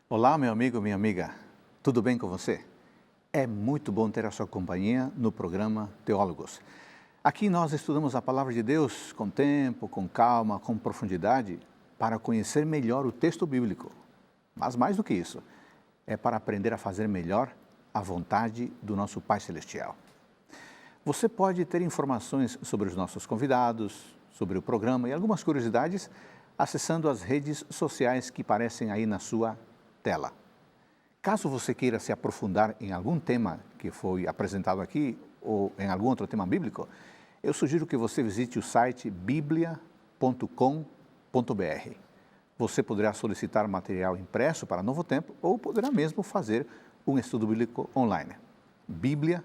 Olá, meu amigo, minha amiga. Tudo bem com você? É muito bom ter a sua companhia no programa Teólogos. Aqui nós estudamos a palavra de Deus com tempo, com calma, com profundidade, para conhecer melhor o texto bíblico. Mas mais do que isso, é para aprender a fazer melhor a vontade do nosso Pai Celestial. Você pode ter informações sobre os nossos convidados, sobre o programa e algumas curiosidades acessando as redes sociais que aparecem aí na sua tela. Caso você queira se aprofundar em algum tema que foi apresentado aqui ou em algum outro tema bíblico, eu sugiro que você visite o site biblia.com.br. Você poderá solicitar material impresso para Novo Tempo ou poderá mesmo fazer um estudo bíblico online. biblia.com.br.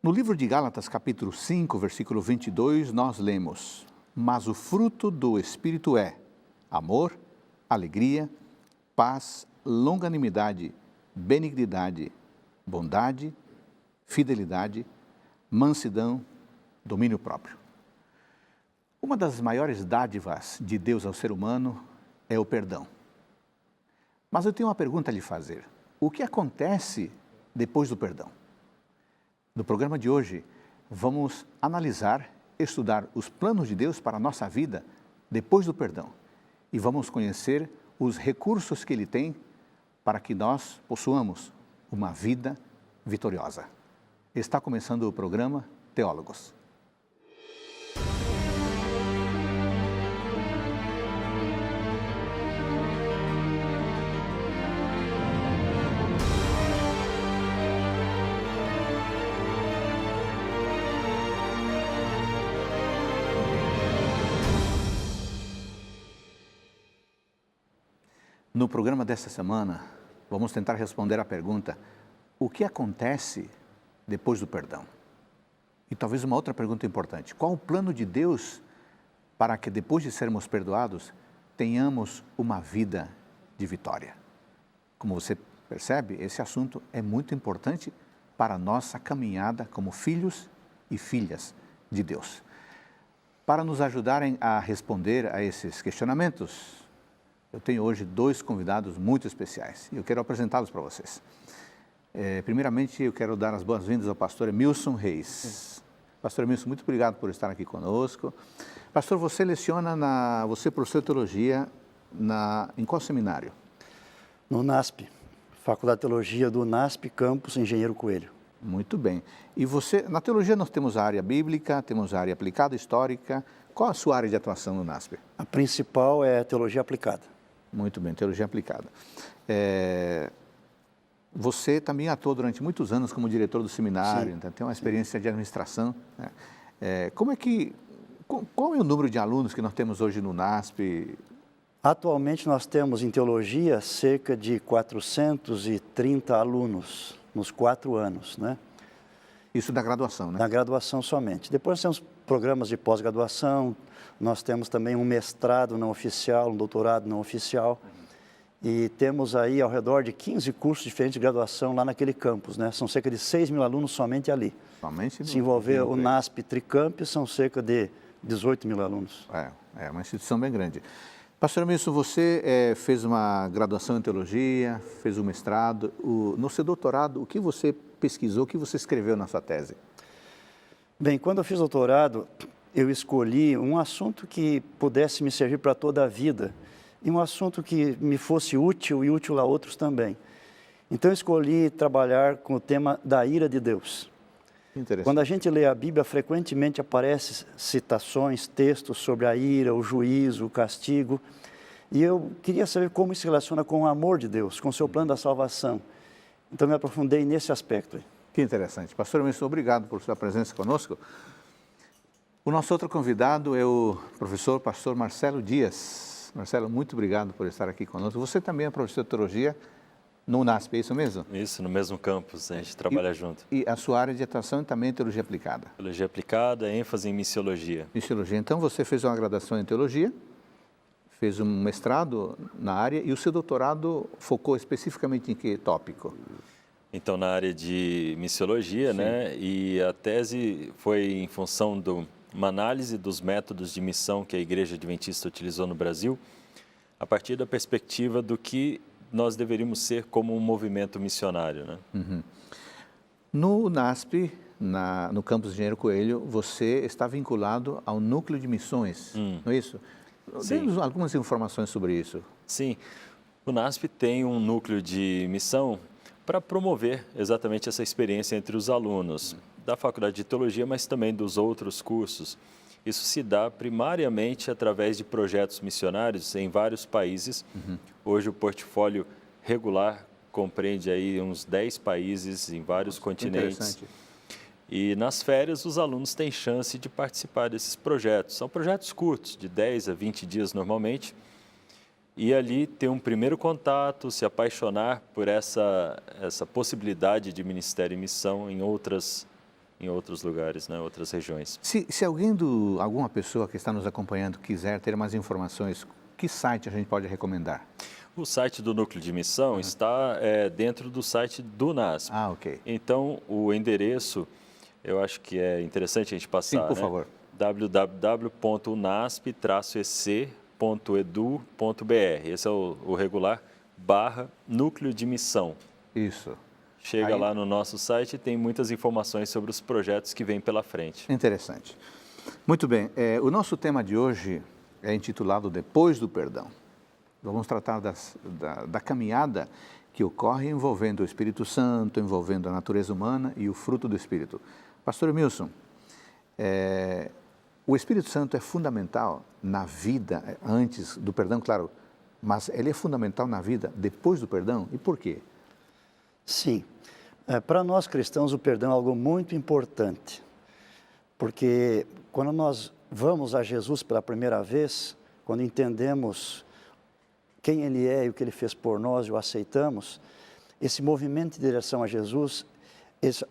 No livro de Gálatas, capítulo 5, versículo 22, nós lemos: Mas o fruto do Espírito é amor, alegria, paz, longanimidade, benignidade, bondade, fidelidade, mansidão, domínio próprio. Uma das maiores dádivas de Deus ao ser humano é o perdão. Mas eu tenho uma pergunta a lhe fazer. O que acontece depois do perdão? No programa de hoje, vamos analisar, estudar os planos de Deus para a nossa vida depois do perdão. E vamos conhecer os recursos que Ele tem para que nós possuamos uma vida vitoriosa. Está começando o programa Teólogos. No programa desta semana, vamos tentar responder à pergunta: o que acontece depois do perdão? E talvez uma outra pergunta importante: qual o plano de Deus para que depois de sermos perdoados, tenhamos uma vida de vitória? Como você percebe, esse assunto é muito importante para a nossa caminhada como filhos e filhas de Deus. Para nos ajudarem a responder a esses questionamentos, eu tenho hoje dois convidados muito especiais e eu quero apresentá-los para vocês. Primeiramente, eu quero dar as boas-vindas ao pastor Emilson Reis. Pastor Emilson, muito obrigado por estar aqui conosco. Pastor, você leciona, você professor de teologia em qual seminário? No NASP, Faculdade de Teologia do NASP, Campus Engenheiro Coelho. Muito bem. E você, na teologia nós temos a área bíblica, temos a área aplicada, histórica. Qual a sua área de atuação no NASP? A principal é a teologia aplicada. Muito bem, teologia aplicada. Você também atuou durante muitos anos como diretor do seminário, então tem uma experiência de administração. Né? Qual é o número de alunos que nós temos hoje no NASP? Atualmente nós temos em teologia cerca de 430 alunos nos 4 anos, né? Isso da graduação, né? Da graduação somente. Depois temos programas de pós-graduação, nós temos também um mestrado não oficial, um doutorado não oficial, e temos aí ao redor de 15 cursos diferentes de graduação lá naquele campus, né? São cerca de 6 mil alunos somente ali. Somente? Se envolver o NASP Tricamp, são cerca de 18 mil alunos. É uma instituição bem grande. Pastor Emilson, você fez uma graduação em teologia, fez um mestrado. No seu doutorado, o que você pesquisou, o que você escreveu na sua tese? Bem, quando eu fiz doutorado, eu escolhi um assunto que pudesse me servir para toda a vida e um assunto que me fosse útil e útil a outros também. Então, eu escolhi trabalhar com o tema da ira de Deus. Quando a gente lê a Bíblia, frequentemente aparecem citações, textos sobre a ira, o juízo, o castigo. E eu queria saber como isso se relaciona com o amor de Deus, com o seu plano da salvação. Então, me aprofundei nesse aspecto. Que interessante. Pastor Emilson, obrigado por sua presença conosco. O nosso outro convidado é o professor pastor Marcelo Dias. Marcelo, muito obrigado por estar aqui conosco. Você também é professor de teologia no NASP, é isso mesmo? Isso, no mesmo campus, a gente trabalha junto. E a sua área de atuação também é teologia aplicada? Teologia aplicada, ênfase em missiologia. Missiologia. Então, você fez uma graduação em teologia, fez um mestrado na área e o seu doutorado focou especificamente em que tópico? Então, na área de missiologia, né? E a tese foi em função uma análise dos métodos de missão que a Igreja Adventista utilizou no Brasil, a partir da perspectiva do que nós deveríamos ser como um movimento missionário, né? No NASP, no campus Engenheiro Coelho, você está vinculado ao núcleo de missões, não é isso? Dê-nos algumas informações sobre isso. Sim, o NASP tem um núcleo de missão para promover exatamente essa experiência entre os alunos da Faculdade de Teologia, mas também dos outros cursos. Isso se dá primariamente através de projetos missionários em vários países. Hoje o portfólio regular compreende aí uns 10 países em vários continentes. E nas férias os alunos têm chance de participar desses projetos. São projetos curtos, de 10 a 20 dias normalmente. E ali ter um primeiro contato, se apaixonar por essa possibilidade de ministério e missão em outros lugares, né, outras regiões. Se alguma pessoa que está nos acompanhando quiser ter mais informações, que site a gente pode recomendar? O site do Núcleo de Missão está dentro do site do NASP. Ah, ok. Então, o endereço, eu acho que é interessante a gente passar. Sim, por favor. www.unasp.ec.edu.br. Esse é o regular, /Núcleo de Missão. Isso. Chega lá no nosso site e tem muitas informações sobre os projetos que vêm pela frente. Interessante. Muito bem. O nosso tema de hoje é intitulado Depois do Perdão. Vamos tratar da caminhada que ocorre envolvendo o Espírito Santo, envolvendo a natureza humana e o fruto do Espírito. Pastor Emilson, o Espírito Santo é fundamental na vida antes do perdão, claro, mas ele é fundamental na vida depois do perdão. E por quê? Sim. Para nós cristãos, o perdão é algo muito importante, porque quando nós vamos a Jesus pela primeira vez, quando entendemos quem Ele é e o que Ele fez por nós e o aceitamos, esse movimento de direção a Jesus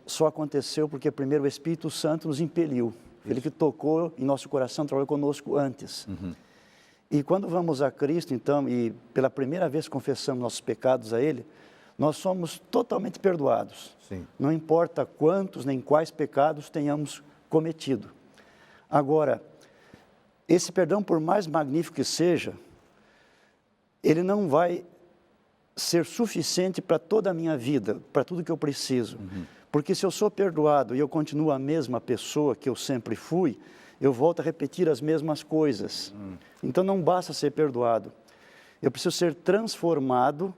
só aconteceu porque primeiro o Espírito Santo nos impeliu. Ele que tocou em nosso coração, trabalhou conosco antes. E quando vamos a Cristo, então, e pela primeira vez confessamos nossos pecados a Ele, nós somos totalmente perdoados. Sim. Não importa quantos nem quais pecados tenhamos cometido. Agora, esse perdão, por mais magnífico que seja, ele não vai ser suficiente para toda a minha vida, para tudo que eu preciso. Porque se eu sou perdoado e eu continuo a mesma pessoa que eu sempre fui, eu volto a repetir as mesmas coisas. Então não basta ser perdoado. Eu preciso ser transformado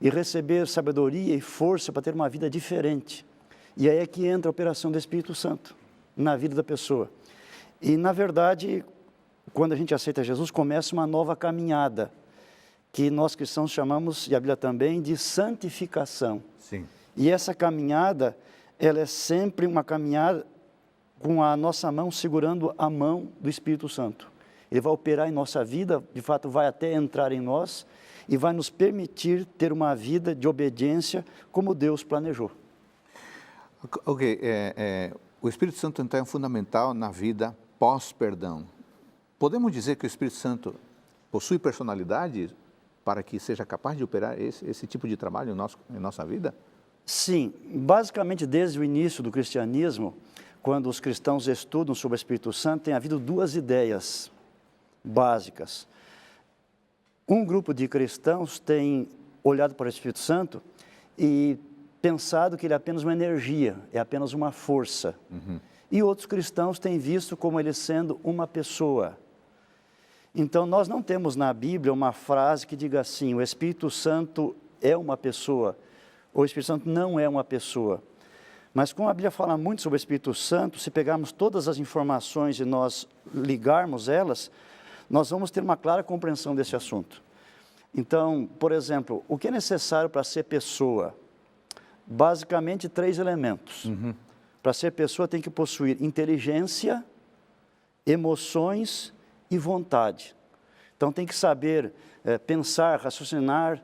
e receber sabedoria e força para ter uma vida diferente. E aí é que entra a operação do Espírito Santo na vida da pessoa. E, na verdade, quando a gente aceita Jesus, começa uma nova caminhada, que nós cristãos chamamos, e a Bíblia também, de santificação. Sim. E essa caminhada, ela é sempre uma caminhada com a nossa mão segurando a mão do Espírito Santo. Ele vai operar em nossa vida, de fato vai até entrar em nós e vai nos permitir ter uma vida de obediência como Deus planejou. Ok, o Espírito Santo então é fundamental na vida pós-perdão. Podemos dizer que o Espírito Santo possui personalidade para que seja capaz de operar esse tipo de trabalho em nossa vida? Sim, basicamente desde o início do cristianismo, quando os cristãos estudam sobre o Espírito Santo, tem havido duas ideias básicas. Um grupo de cristãos tem olhado para o Espírito Santo e pensado que ele é apenas uma energia, é apenas uma força. E outros cristãos têm visto como ele sendo uma pessoa. Então, nós não temos na Bíblia uma frase que diga assim, o Espírito Santo é uma pessoa, ou o Espírito Santo não é uma pessoa. Mas como a Bíblia fala muito sobre o Espírito Santo, se pegarmos todas as informações e nós ligarmos elas, nós vamos ter uma clara compreensão desse assunto. Então, por exemplo, o que é necessário para ser pessoa? Basicamente, 3 elementos. Para ser pessoa tem que possuir inteligência, emoções e vontade. Então tem que saber pensar, raciocinar,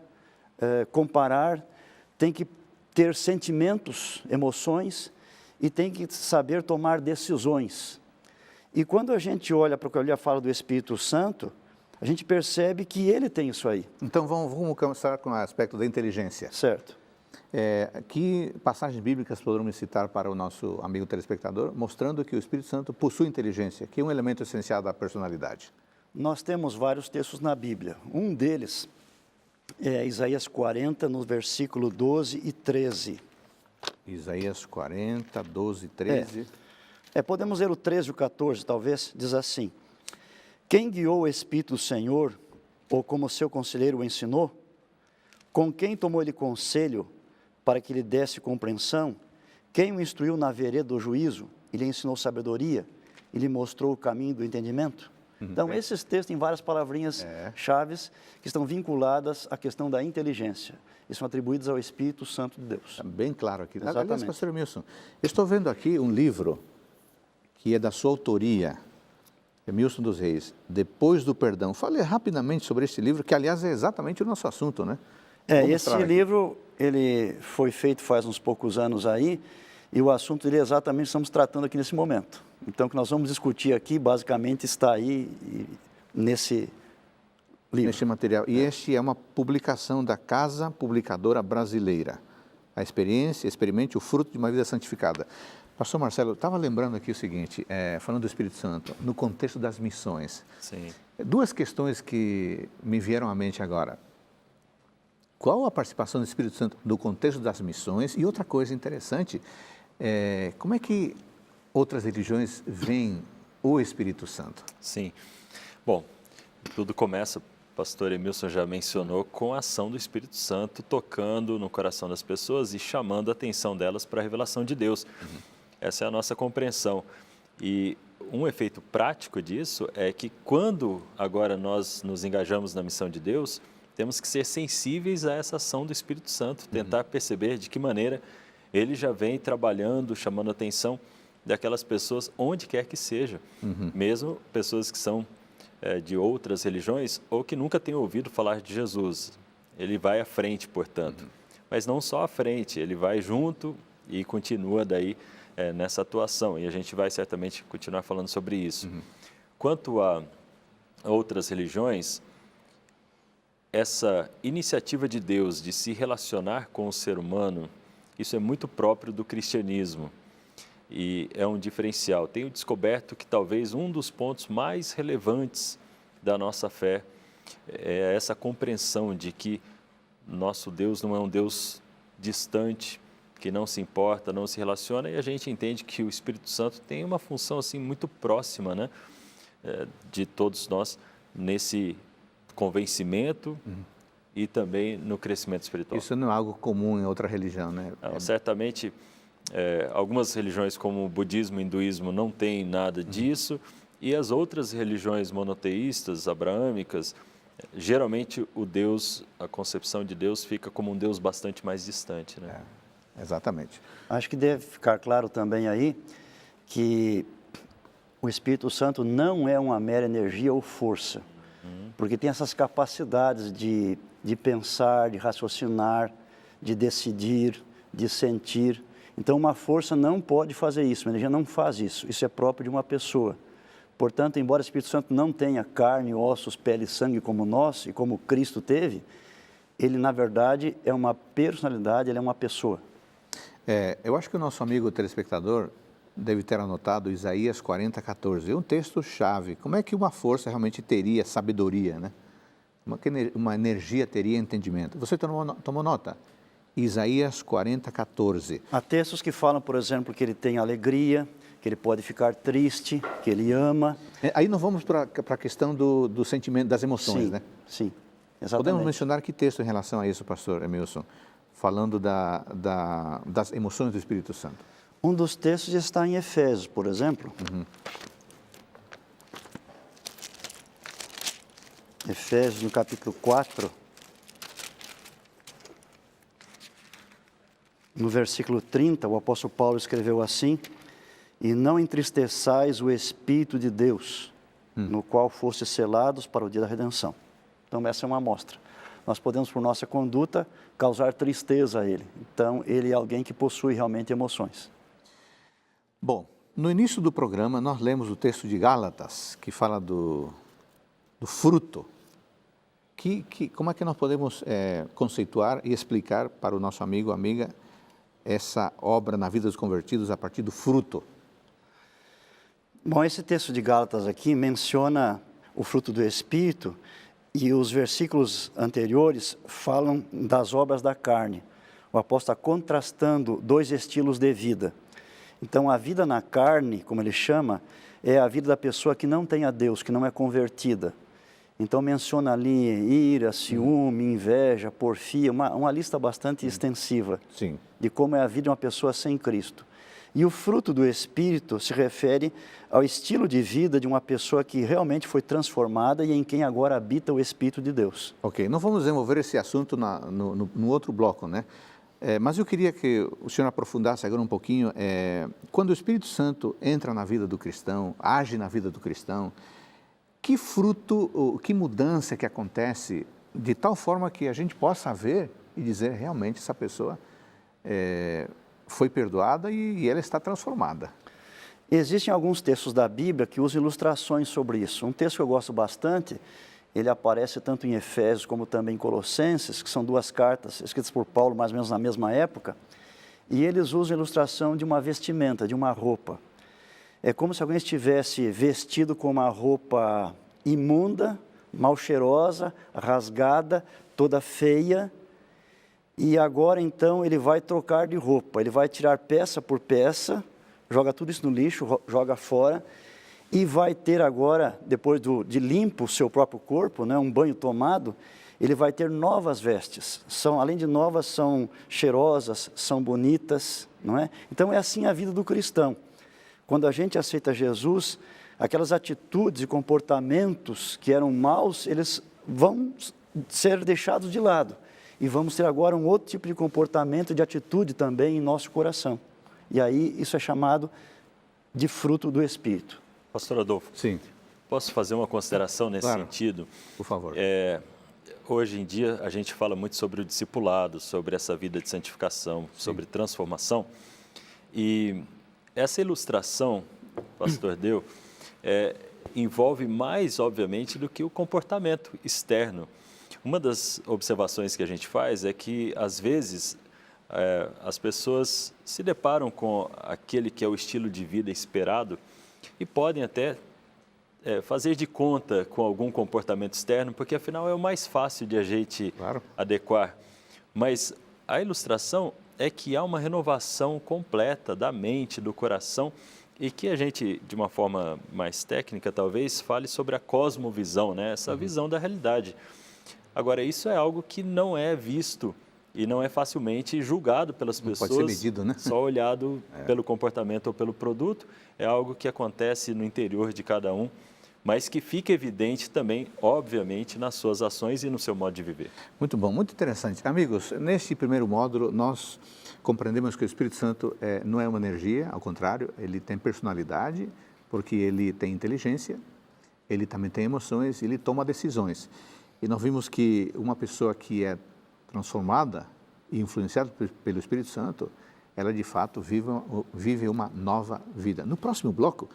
comparar, tem que ter sentimentos, emoções e tem que saber tomar decisões. E quando a gente olha para o que a Bíblia fala do Espírito Santo, a gente percebe que ele tem isso aí. Então vamos começar com o aspecto da inteligência. Certo. Que passagens bíblicas poderíamos citar para o nosso amigo telespectador, mostrando que o Espírito Santo possui inteligência, que é um elemento essencial da personalidade? Nós temos vários textos na Bíblia. Um deles é Isaías 40, no versículo 12 e 13. Isaías 40, 12 e 13. Podemos ler o 13 e o 14, talvez, diz assim: Quem guiou o Espírito do Senhor, ou como seu conselheiro o ensinou? Com quem tomou ele conselho para que lhe desse compreensão? Quem o instruiu na vereda do juízo? E lhe ensinou sabedoria? E lhe mostrou o caminho do entendimento? Então, esses textos têm várias palavrinhas chaves que estão vinculadas à questão da inteligência. E são atribuídos ao Espírito Santo de Deus. Está bem claro aqui. Exatamente. Aliás, pastor Emilson, eu estou vendo aqui um livro que é da sua autoria, Emilson dos Reis, Depois do Perdão. Fale rapidamente sobre este livro, que aliás é exatamente o nosso assunto, né? Esse livro, ele foi feito faz uns poucos anos aí, e o assunto dele exatamente estamos tratando aqui nesse momento. Então, o que nós vamos discutir aqui, basicamente, está aí nesse livro. Neste material. E este é uma publicação da Casa Publicadora Brasileira. A experiência, experimente o fruto de uma vida santificada. Pastor Marcelo, eu estava lembrando aqui o seguinte, falando do Espírito Santo, no contexto das missões. Sim. Duas questões que me vieram à mente agora. Qual a participação do Espírito Santo no contexto das missões? E outra coisa interessante, como é que outras religiões veem o Espírito Santo? Sim. Bom, tudo começa, o pastor Emilson já mencionou, com a ação do Espírito Santo tocando no coração das pessoas e chamando a atenção delas para a revelação de Deus. Essa é a nossa compreensão. E um efeito prático disso é que quando agora nós nos engajamos na missão de Deus, temos que ser sensíveis a essa ação do Espírito Santo, tentar perceber de que maneira ele já vem trabalhando, chamando a atenção daquelas pessoas onde quer que seja, mesmo pessoas que são de outras religiões ou que nunca tenham ouvido falar de Jesus. Ele vai à frente, portanto, mas não só à frente, ele vai junto e continua daí nessa atuação, e a gente vai certamente continuar falando sobre isso. Quanto a outras religiões, essa iniciativa de Deus de se relacionar com o ser humano, isso é muito próprio do cristianismo e é um diferencial. Tenho descoberto que talvez um dos pontos mais relevantes da nossa fé é essa compreensão de que nosso Deus não é um Deus distante, que não se importa, não se relaciona, e a gente entende que o Espírito Santo tem uma função assim muito próxima, né, de todos nós nesse convencimento e também no crescimento espiritual. Isso não é algo comum em outra religião, né? Certamente, algumas religiões como o budismo e o hinduísmo não têm nada disso, e as outras religiões monoteístas, abraâmicas, geralmente o Deus, a concepção de Deus fica como um Deus bastante mais distante, né? Exatamente. Acho que deve ficar claro também aí que o Espírito Santo não é uma mera energia ou força, porque tem essas capacidades de pensar, de raciocinar, de decidir, de sentir. Então, uma força não pode fazer isso, uma energia não faz isso. Isso é próprio de uma pessoa. Portanto, embora o Espírito Santo não tenha carne, ossos, pele e sangue como nós e como Cristo teve, ele, na verdade, é uma personalidade, ele é uma pessoa. Eu acho que o nosso amigo telespectador deve ter anotado Isaías 40, 14. É um texto-chave. Como é que uma força realmente teria sabedoria, né? Uma energia teria entendimento. Você tomou nota? Isaías 40, 14. Há textos que falam, por exemplo, que ele tem alegria, que ele pode ficar triste, que ele ama. Aí nós vamos para a questão do sentimento, das emoções, sim, né? Sim, exatamente. Podemos mencionar que texto em relação a isso, pastor Emilson? Falando das emoções do Espírito Santo. Um dos textos está em Efésios, por exemplo. Efésios, no capítulo 4, no versículo 30, o apóstolo Paulo escreveu assim: E não entristeçais o Espírito de Deus, no qual fostes selados para o dia da redenção. Então, essa é uma amostra. Nós podemos, por nossa conduta, causar tristeza a ele. Então, ele é alguém que possui realmente emoções. Bom, no início do programa, nós lemos o texto de Gálatas, que fala do fruto como é que nós podemos conceituar e explicar para o nosso amigo, amiga, essa obra na vida dos convertidos a partir do fruto? Bom, esse texto de Gálatas aqui menciona o fruto do Espírito e os versículos anteriores falam das obras da carne. O apóstolo está contrastando dois estilos de vida. Então, a vida na carne, como ele chama, é a vida da pessoa que não tem a Deus, que não é convertida. Então, menciona ali ira, ciúme, inveja, porfia, uma lista bastante extensiva. Sim. De como é a vida de uma pessoa sem Cristo. E o fruto do Espírito se refere ao estilo de vida de uma pessoa que realmente foi transformada e em quem agora habita o Espírito de Deus. Ok, não vamos desenvolver esse assunto no outro bloco, né? Mas eu queria que o senhor aprofundasse agora um pouquinho. Quando o Espírito Santo entra na vida do cristão, age na vida do cristão, que fruto, que mudança que acontece de tal forma que a gente possa ver e dizer realmente essa pessoa foi perdoada e ela está transformada. Existem alguns textos da Bíblia que usam ilustrações sobre isso. Um texto que eu gosto bastante, ele aparece tanto em Efésios como também em Colossenses, que são duas cartas escritas por Paulo mais ou menos na mesma época, e eles usam a ilustração de uma vestimenta, de uma roupa. É como se alguém estivesse vestido com uma roupa imunda, mal cheirosa, rasgada, toda feia, e agora então ele vai trocar de roupa, ele vai tirar peça por peça, joga tudo isso no lixo, joga fora, e vai ter agora, depois de limpo o seu próprio corpo, né, um banho tomado, ele vai ter novas vestes. Além de novas, são cheirosas, são bonitas, não é? Então é assim a vida do cristão. Quando a gente aceita Jesus, aquelas atitudes e comportamentos que eram maus, eles vão ser deixados de lado. E vamos ter agora um outro tipo de comportamento, de atitude também em nosso coração. E aí isso é chamado de fruto do Espírito. Pastor Adolfo, sim, posso fazer uma consideração nesse claro, sentido? por favor. Hoje em dia a gente fala muito sobre o discipulado, sobre essa vida de santificação, sobre transformação. E essa ilustração, Pastor Deu, envolve mais, obviamente, do que o comportamento externo. Uma das observações que a gente faz é que, às vezes, as pessoas se deparam com aquele que é o estilo de vida esperado e podem até fazer de conta com algum comportamento externo, porque, afinal, é o mais fácil de a gente adequar. Mas a ilustração é que há uma renovação completa da mente, do coração, e que a gente, de uma forma mais técnica, talvez, fale sobre a cosmovisão, né? Essa visão da realidade. Agora, isso é algo que não é visto e não é facilmente julgado pelas pessoas. Pode ser medido, né? Só olhado pelo comportamento ou pelo produto. É algo que acontece no interior de cada um, mas que fica evidente também, obviamente, nas suas ações e no seu modo de viver. Muito bom, muito interessante. Amigos, nesse primeiro módulo, nós compreendemos que o Espírito Santo não é uma energia, ao contrário, ele tem personalidade, porque ele tem inteligência, ele também tem emoções, ele toma decisões. E nós vimos que uma pessoa que é transformada e influenciada pelo Espírito Santo, ela de fato vive uma nova vida. No próximo bloco,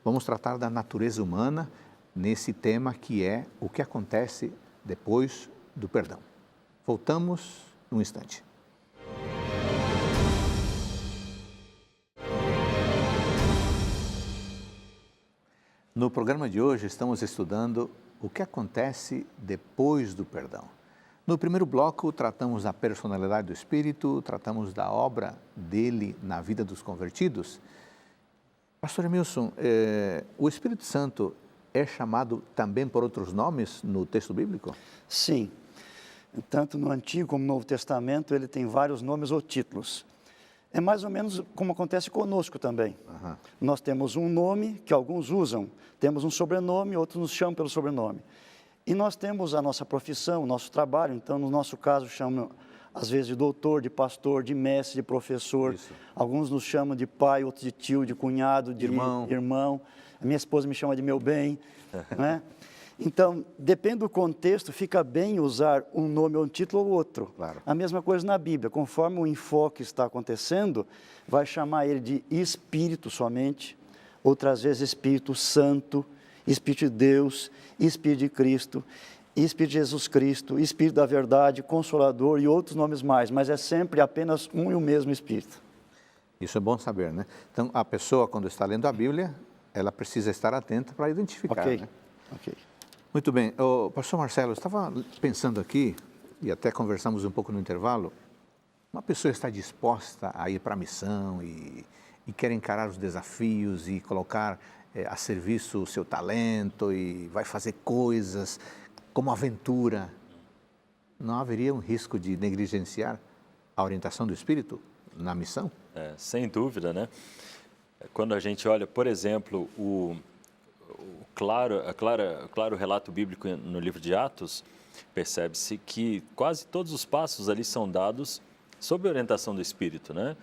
vamos tratar da natureza humana nesse tema que é o que acontece depois do perdão. Voltamos num instante. No programa de hoje estamos estudando o que acontece depois do perdão. No primeiro bloco, tratamos da personalidade do Espírito, tratamos da obra dele na vida dos convertidos. Pastor Emilson, o Espírito Santo é chamado também por outros nomes no texto bíblico? Sim. Tanto no Antigo como no Novo Testamento, ele tem vários nomes ou títulos. É mais ou menos como acontece conosco também. Nós temos um nome que alguns usam, temos um sobrenome, outros nos chamam pelo sobrenome. E nós temos a nossa profissão, o nosso trabalho, então no nosso caso chamam às vezes de doutor, de pastor, de mestre, de professor. Isso. Alguns nos chamam de pai, outros de tio, de cunhado, de irmão. A minha esposa me chama de meu bem, né? Então, depende do contexto, fica bem usar um nome ou um título ou outro. Claro. A mesma coisa na Bíblia, conforme o enfoque está acontecendo, vai chamar ele de Espírito somente, outras vezes Espírito Santo, Espírito de Deus, Espírito de Cristo. Espírito de Jesus Cristo, Espírito da Verdade, Consolador e outros nomes mais, mas é sempre apenas um e o mesmo Espírito. Isso é bom saber, né? Então, a pessoa, quando está lendo a Bíblia, ela precisa estar atenta para identificar, Ok, né? ok. Muito bem. Pastor Marcelo, eu estava pensando aqui, e até conversamos um pouco no intervalo, uma pessoa está disposta a ir para a missão e quer encarar os desafios e colocar a serviço o seu talento e vai fazer coisas como aventura. Não haveria um risco de negligenciar a orientação do Espírito na missão? Sem dúvida, né? Quando a gente olha, por exemplo, o claro relato bíblico no livro de Atos, percebe-se que quase todos os passos ali são dados sob a orientação do Espírito, né?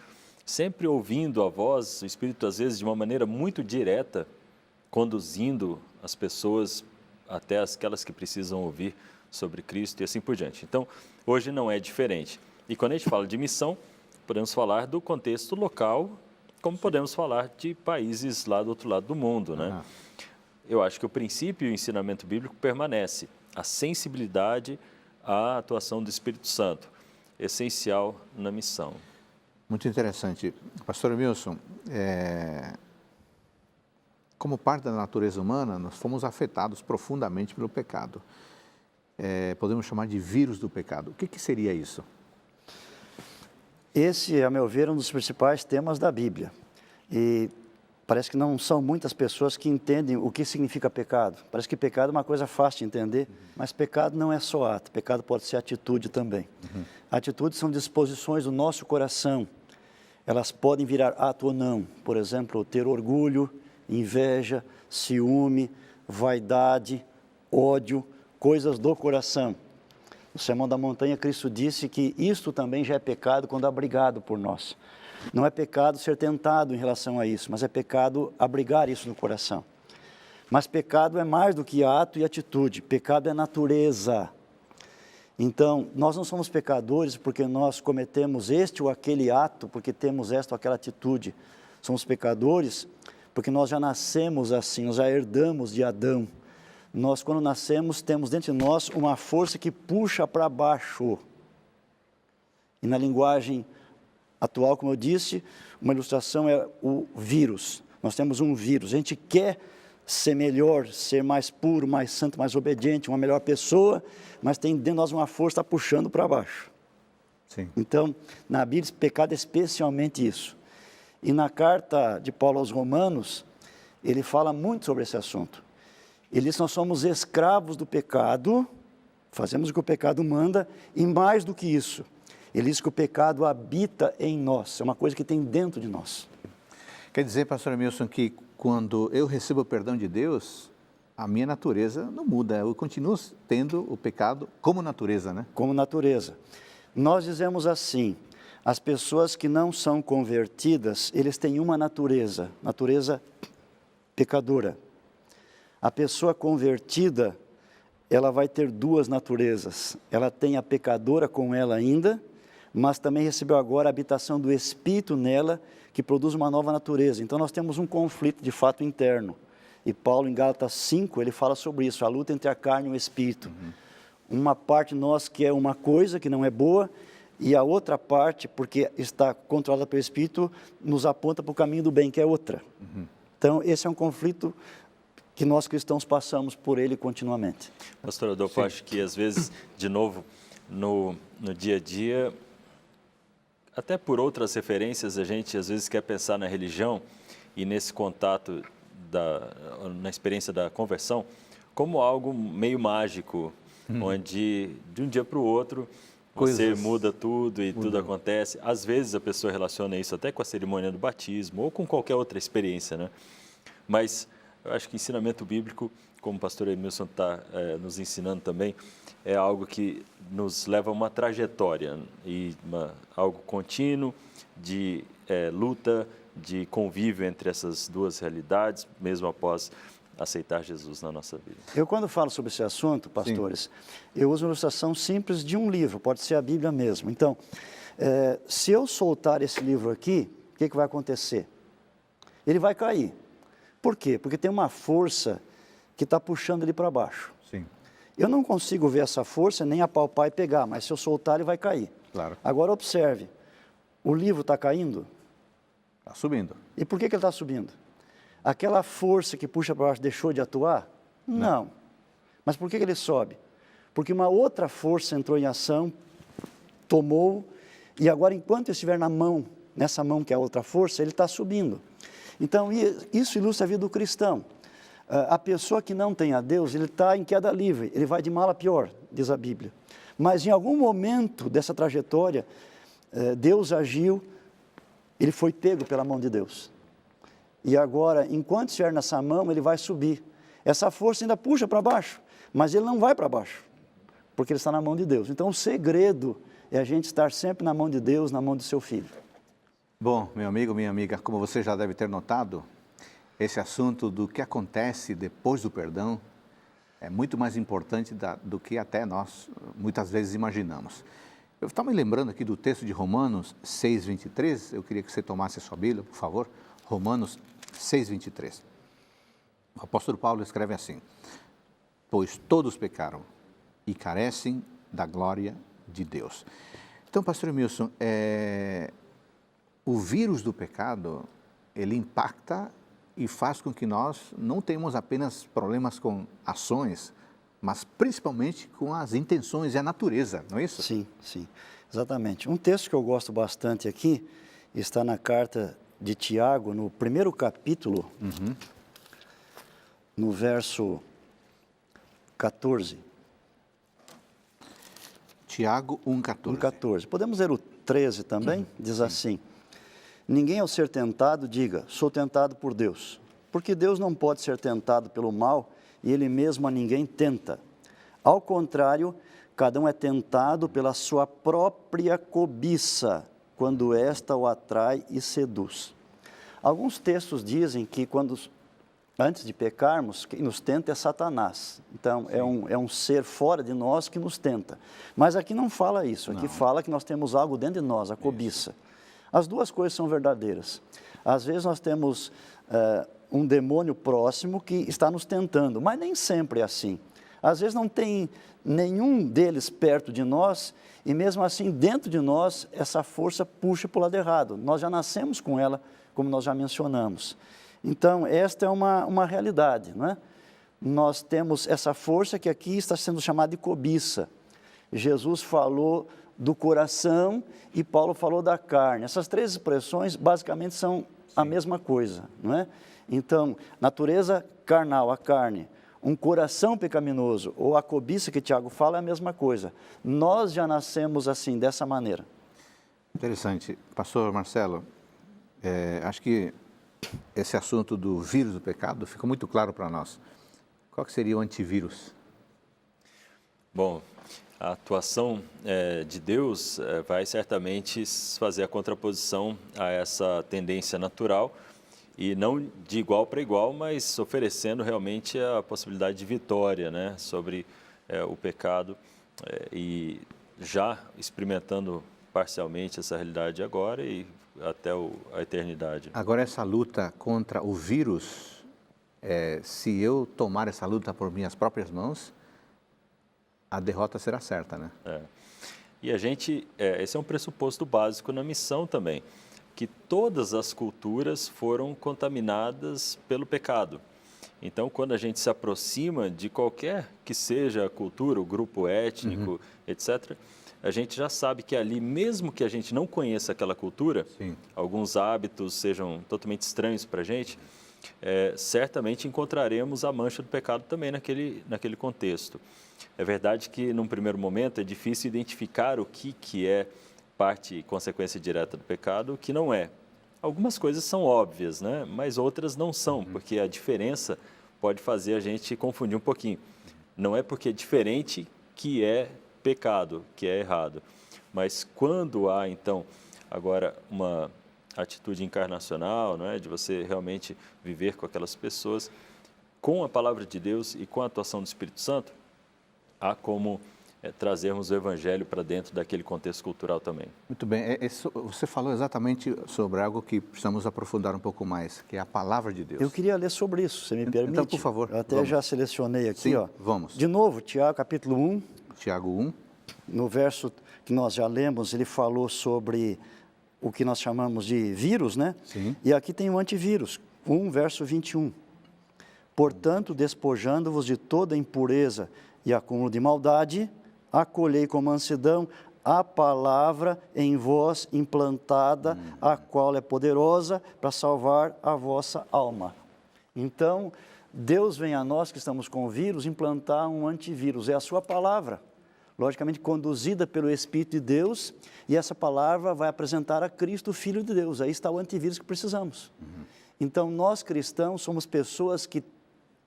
Sempre ouvindo a voz, o Espírito, às vezes, de uma maneira muito direta, conduzindo as pessoas até aquelas que precisam ouvir sobre Cristo e assim por diante. Então, hoje não é diferente. E quando a gente fala de missão, podemos falar do contexto local, como podemos falar de países lá do outro lado do mundo, né? Eu acho que o princípio e o ensinamento bíblico permanece. A sensibilidade à atuação do Espírito Santo, essencial na missão. Muito interessante. Pastor Emilson, como parte da natureza humana, nós fomos afetados profundamente pelo pecado. Podemos chamar de vírus do pecado. O que seria isso? Esse, a meu ver, é um dos principais temas da Bíblia. E parece que não são muitas pessoas que entendem o que significa pecado. Parece que pecado é uma coisa fácil de entender, mas pecado não é só ato, pecado pode ser atitude também. Atitudes são disposições do nosso coração. Elas podem virar ato ou não. Por exemplo, ter orgulho, inveja, ciúme, vaidade, ódio, coisas do coração. No Sermão da Montanha, Cristo disse que isto também já é pecado quando abrigado por nós. Não é pecado ser tentado em relação a isso, mas é pecado abrigar isso no coração. Mas pecado é mais do que ato e atitude, pecado é natureza. Então, nós não somos pecadores porque nós cometemos este ou aquele ato, porque temos esta ou aquela atitude. Somos pecadores porque nós já nascemos assim, nós já herdamos de Adão. Nós, quando nascemos, temos dentro de nós uma força que puxa para baixo. E na linguagem atual, como eu disse, uma ilustração é o vírus. Nós temos um vírus. A gente quer ser melhor, ser mais puro, mais santo, mais obediente, uma melhor pessoa, mas tem dentro de nós uma força que está puxando para baixo. Sim. Então, na Bíblia, esse pecado é especialmente isso. E na carta de Paulo aos Romanos, ele fala muito sobre esse assunto. Ele diz que nós somos escravos do pecado, fazemos o que o pecado manda, e mais do que isso, ele diz que o pecado habita em nós, é uma coisa que tem dentro de nós. Quer dizer, pastor Emilson, que quando eu recebo o perdão de Deus, a minha natureza não muda, eu continuo tendo o pecado como natureza, né? Como natureza. Nós dizemos assim, as pessoas que não são convertidas, eles têm uma natureza pecadora. A pessoa convertida, ela vai ter duas naturezas. Ela tem a pecadora com ela ainda, mas também recebeu agora a habitação do Espírito nela, que produz uma nova natureza. Então nós temos um conflito de fato interno. E Paulo, em Gálatas 5, ele fala sobre isso, a luta entre a carne e o Espírito. Uma parte de nós que é uma coisa que não é boa, e a outra parte, porque está controlada pelo Espírito, nos aponta para o caminho do bem, que é outra. Então esse é um conflito que nós cristãos passamos por ele continuamente. Pastor Adolfo, acho que às vezes, de novo, no dia a dia, até por outras referências, a gente às vezes quer pensar na religião e nesse contato, na experiência da conversão, como algo meio mágico, onde de um dia para o outro você muda tudo e tudo acontece. Às vezes a pessoa relaciona isso até com a cerimônia do batismo ou com qualquer outra experiência, né? Mas eu acho que ensinamento bíblico, como o pastor Emilson está nos ensinando também, é algo que nos leva a uma trajetória e algo contínuo de luta, de convívio entre essas duas realidades, mesmo após aceitar Jesus na nossa vida. Eu, quando falo sobre esse assunto, pastores, eu uso uma ilustração simples de um livro, pode ser a Bíblia mesmo. Então, se eu soltar esse livro aqui, o que vai acontecer? Ele vai cair. Por quê? Porque tem uma força que está puxando ele para baixo. Sim. Eu não consigo ver essa força, nem apalpar e pegar, mas se eu soltar, ele vai cair. Claro. Agora, observe, o livro está caindo? Está subindo. E por que ele está subindo? Aquela força que puxa para baixo deixou de atuar? Não. Mas por que ele sobe? Porque uma outra força entrou em ação, tomou, e agora, enquanto estiver na mão, nessa mão que é a outra força, ele está subindo. Então, isso ilustra a vida do cristão. A pessoa que não tem a Deus, ele está em queda livre, ele vai de mal a pior, diz a Bíblia. Mas em algum momento dessa trajetória, Deus agiu, ele foi pego pela mão de Deus. E agora, enquanto estiver nessa mão, ele vai subir. Essa força ainda puxa para baixo, mas ele não vai para baixo, porque ele está na mão de Deus. Então, o segredo é a gente estar sempre na mão de Deus, na mão do seu Filho. Bom, meu amigo, minha amiga, como você já deve ter notado, esse assunto do que acontece depois do perdão é muito mais importante do que até nós muitas vezes imaginamos. Eu estava me lembrando aqui do texto de Romanos 6:23, eu queria que você tomasse a sua Bíblia, por favor. Romanos 6:23. O apóstolo Paulo escreve assim: pois todos pecaram e carecem da glória de Deus. Então, pastor Emilson, o vírus do pecado, ele impacta e faz com que nós não tenhamos apenas problemas com ações, mas principalmente com as intenções e a natureza, não é isso? Sim, sim, exatamente. Um texto que eu gosto bastante aqui está na carta de Tiago, no primeiro capítulo, no verso 14. Tiago 1,14. 1,14. Podemos ler o 13 também? Diz assim: ninguém ao ser tentado diga, sou tentado por Deus, porque Deus não pode ser tentado pelo mal e Ele mesmo a ninguém tenta. Ao contrário, cada um é tentado pela sua própria cobiça, quando esta o atrai e seduz. Alguns textos dizem que antes de pecarmos, quem nos tenta é Satanás. Então, é um ser fora de nós que nos tenta. Mas aqui não fala isso, aqui fala que nós temos algo dentro de nós, a cobiça. As duas coisas são verdadeiras. Às vezes nós temos um demônio próximo que está nos tentando, mas nem sempre é assim. Às vezes não tem nenhum deles perto de nós e mesmo assim dentro de nós essa força puxa para o lado errado. Nós já nascemos com ela, como nós já mencionamos. Então esta é uma realidade, não é? Nós temos essa força que aqui está sendo chamada de cobiça. Jesus falou do coração e Paulo falou da carne. Essas três expressões basicamente são a mesma coisa, não é? Então, natureza carnal, a carne, um coração pecaminoso ou a cobiça que Tiago fala é a mesma coisa. Nós já nascemos assim, dessa maneira. Interessante. Pastor Marcelo, acho que esse assunto do vírus do pecado ficou muito claro para nós. Qual que seria o antivírus? Bom, a atuação de Deus vai certamente fazer a contraposição a essa tendência natural e não de igual para igual, mas oferecendo realmente a possibilidade de vitória, né, sobre o pecado e já experimentando parcialmente essa realidade agora e até a eternidade. Agora, essa luta contra o vírus, se eu tomar essa luta por minhas próprias mãos, a derrota será certa, né? E a gente, esse é um pressuposto básico na missão também, que todas as culturas foram contaminadas pelo pecado. Então, quando a gente se aproxima de qualquer que seja a cultura, o grupo étnico, etc., a gente já sabe que ali, mesmo que a gente não conheça aquela cultura, alguns hábitos sejam totalmente estranhos para a gente, certamente encontraremos a mancha do pecado também naquele contexto. É verdade que, num primeiro momento, é difícil identificar o que é parte e consequência direta do pecado, o que não é. Algumas coisas são óbvias, né? Mas outras não são, porque a diferença pode fazer a gente confundir um pouquinho. Não é porque é diferente que é pecado, que é errado. Mas quando há, então, agora uma atitude encarnacional, não é? De você realmente viver com aquelas pessoas, com a palavra de Deus e com a atuação do Espírito Santo, há como trazermos o Evangelho para dentro daquele contexto cultural também. Muito bem. Você falou exatamente sobre algo que precisamos aprofundar um pouco mais, que é a palavra de Deus. Eu queria ler sobre isso, se me permite. Então, por favor. Eu até vamos. já selecionei aqui, Sim, ó. vamos. De novo, Tiago, capítulo 1, Tiago 1. no verso que nós já lemos, ele falou sobre o que nós chamamos de vírus, né? Sim. E aqui tem o antivírus, 1, verso 21. Portanto, despojando-vos de toda impureza e acúmulo de maldade, acolhei com mansidão a palavra em vós implantada, a qual é poderosa para salvar a vossa alma. Então, Deus vem a nós que estamos com o vírus implantar um antivírus, é a sua palavra, logicamente conduzida pelo Espírito de Deus, e essa palavra vai apresentar a Cristo, o Filho de Deus. Aí está o antivírus que precisamos. Então, nós cristãos somos pessoas que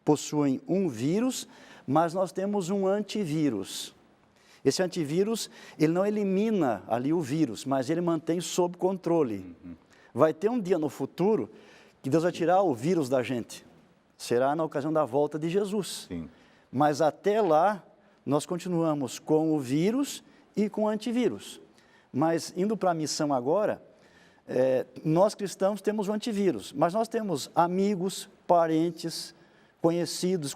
possuem um vírus, mas nós temos um antivírus. Esse antivírus, ele não elimina ali o vírus, mas ele mantém sob controle. Vai ter um dia no futuro que Deus vai tirar o vírus da gente. Será na ocasião da volta de Jesus. Sim. Mas até lá, nós continuamos com o vírus e com o antivírus. Mas indo para a missão agora, nós cristãos temos o antivírus, mas nós temos amigos, parentes, conhecidos,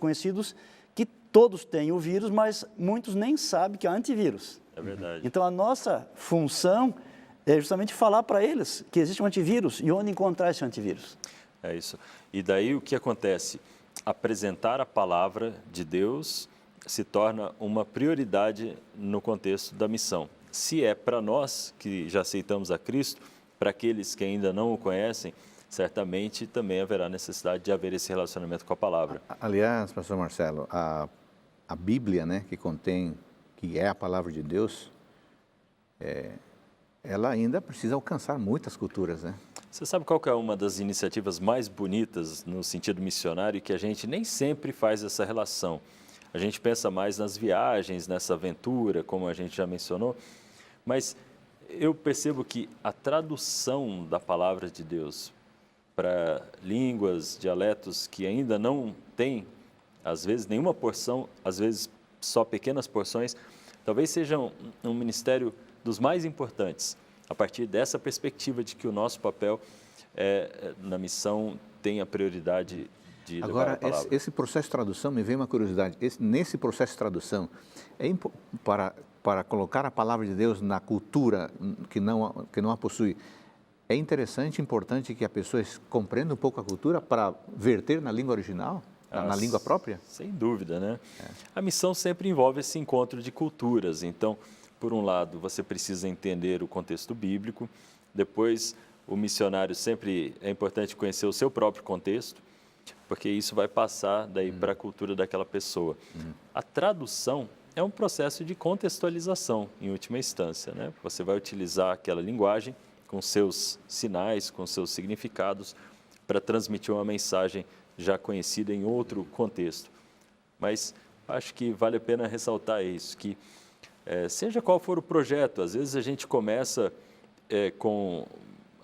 que todos têm o vírus, mas muitos nem sabem que é antivírus. É verdade. Então, a nossa função é justamente falar para eles que existe um antivírus e onde encontrar esse antivírus. É isso. E daí o que acontece? Apresentar a palavra de Deus se torna uma prioridade no contexto da missão. Se é para nós que já aceitamos a Cristo, para aqueles que ainda não o conhecem, certamente também haverá necessidade de haver esse relacionamento com a palavra. Aliás, pastor Marcelo, a Bíblia, né, que é a palavra de Deus, ela ainda precisa alcançar muitas culturas, né? Você sabe qual que é uma das iniciativas mais bonitas no sentido missionário, que a gente nem sempre faz essa relação? A gente pensa mais nas viagens, nessa aventura, como a gente já mencionou, mas eu percebo que a tradução da palavra de Deus para línguas, dialetos que ainda não têm, às vezes, nenhuma porção, às vezes só pequenas porções, talvez seja um ministério dos mais importantes, a partir dessa perspectiva de que o nosso papel na missão tem a prioridade de levar Agora, a palavra. esse processo de tradução, me veio uma curiosidade, nesse processo de tradução, para colocar a palavra de Deus na cultura que não a possui, é interessante e importante que a pessoa compreenda um pouco a cultura para verter na língua original, na língua própria? Sem dúvida, né? A missão sempre envolve esse encontro de culturas. Então, por um lado, você precisa entender o contexto bíblico. Depois, o missionário sempre é importante conhecer o seu próprio contexto, porque isso vai passar daí para a cultura daquela pessoa. A tradução é um processo de contextualização, em última instância, né? Você vai utilizar aquela linguagem com seus sinais, com seus significados, para transmitir uma mensagem já conhecida em outro contexto. Mas acho que vale a pena ressaltar isso, que seja qual for o projeto, às vezes a gente começa com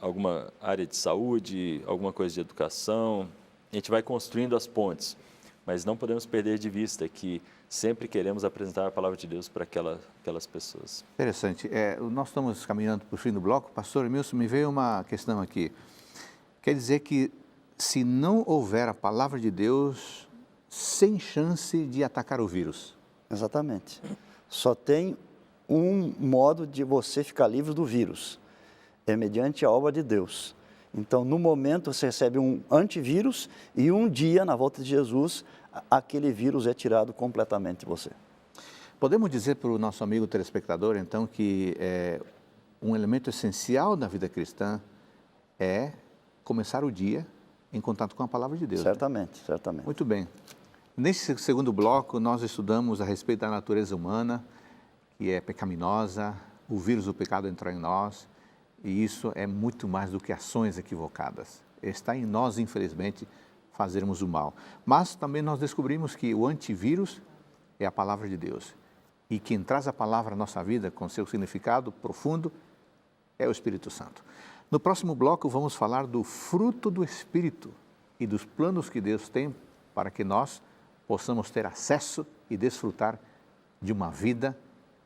alguma área de saúde, alguma coisa de educação, a gente vai construindo as pontes, mas não podemos perder de vista que sempre queremos apresentar a palavra de Deus para aquelas pessoas. Interessante. Nós estamos caminhando para o fim do bloco. Pastor Emilson, me veio uma questão aqui. Quer dizer que se não houver a palavra de Deus, sem chance de atacar o vírus? Exatamente. Só tem um modo de você ficar livre do vírus. É mediante a obra de Deus. Então, no momento, você recebe um antivírus e um dia, na volta de Jesus, aquele vírus é tirado completamente de você. Podemos dizer para o nosso amigo telespectador, então, que um elemento essencial da vida cristã é começar o dia em contato com a palavra de Deus. Certamente, né? certamente. Muito bem. Nesse segundo bloco, nós estudamos a respeito da natureza humana, que é pecaminosa, o vírus do pecado entrou em nós, e isso é muito mais do que ações equivocadas. Está em nós, infelizmente, fazermos o mal. Mas também nós descobrimos que o antivírus é a palavra de Deus. E quem traz a palavra à nossa vida com seu significado profundo é o Espírito Santo. No próximo bloco vamos falar do fruto do Espírito e dos planos que Deus tem para que nós possamos ter acesso e desfrutar de uma vida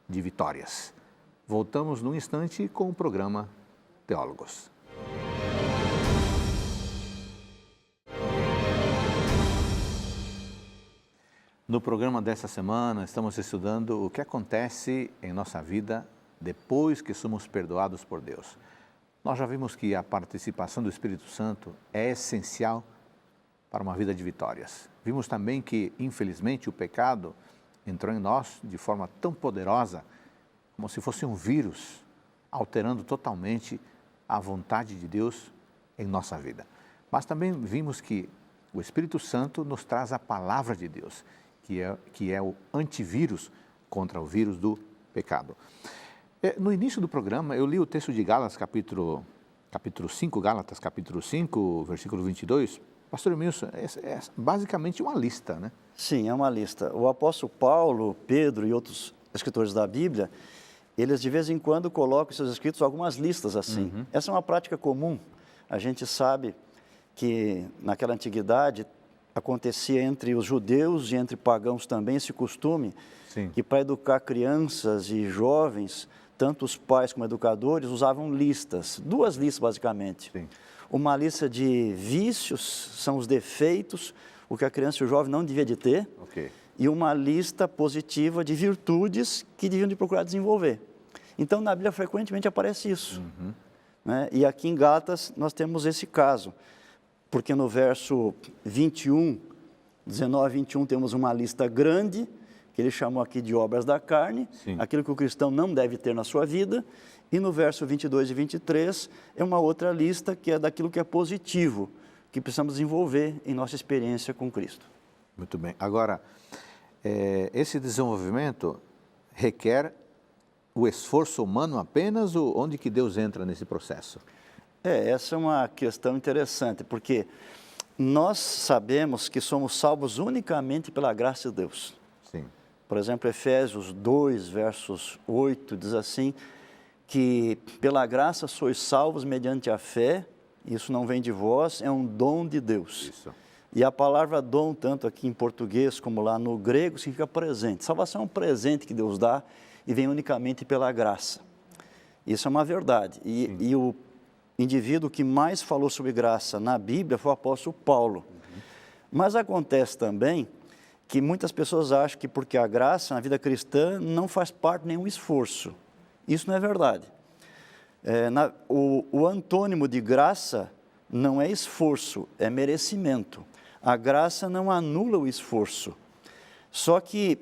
de vitórias. Voltamos num instante com o programa Teólogos. No programa desta semana, estamos estudando o que acontece em nossa vida depois que somos perdoados por Deus. Nós já vimos que a participação do Espírito Santo é essencial para uma vida de vitórias. Vimos também que, infelizmente, o pecado entrou em nós de forma tão poderosa, como se fosse um vírus, alterando totalmente a vontade de Deus em nossa vida. Mas também vimos que o Espírito Santo nos traz a palavra de Deus, que é o antivírus contra o vírus do pecado. No início do programa, eu li o texto de Gálatas, capítulo 5, Gálatas, capítulo 5, versículo 22. Pastor Emilson, é basicamente uma lista, né? Sim, é uma lista. O apóstolo Paulo, Pedro e outros escritores da Bíblia, eles de vez em quando colocam em seus escritos algumas listas assim. Essa é uma prática comum. A gente sabe que naquela antiguidade acontecia entre os judeus e entre pagãos também esse costume, Sim. que para educar crianças e jovens, tanto os pais como educadores usavam listas, 2 listas basicamente. Sim. Uma lista de vícios, são os defeitos, o que a criança e o jovem não devia de ter, Ok. e uma lista positiva de virtudes que deviam de procurar desenvolver. Então, na Bíblia, frequentemente aparece isso. Né? E aqui em Gálatas, nós temos esse caso, porque no verso 21, 19 a 21, temos uma lista grande, que ele chamou aqui de obras da carne, Sim. aquilo que o cristão não deve ter na sua vida, e no verso 22 e 23 é uma outra lista que é daquilo que é positivo, que precisamos desenvolver em nossa experiência com Cristo. Muito bem. Agora, esse desenvolvimento requer o esforço humano apenas ou onde que Deus entra nesse processo? Essa é uma questão interessante, porque nós sabemos que somos salvos unicamente pela graça de Deus. Sim. Por exemplo, Efésios 2, versos 8, diz assim, que pela graça sois salvos mediante a fé, isso não vem de vós, é um dom de Deus. Isso. E a palavra dom, tanto aqui em português como lá no grego, significa presente. Salvação é um presente que Deus dá e vem unicamente pela graça. Isso é uma verdade. E o indivíduo que mais falou sobre graça na Bíblia foi o apóstolo Paulo. Mas acontece também que muitas pessoas acham que porque a graça na vida cristã não faz parte de nenhum esforço. Isso não é verdade. O antônimo de graça não é esforço, é merecimento. A graça não anula o esforço. Só que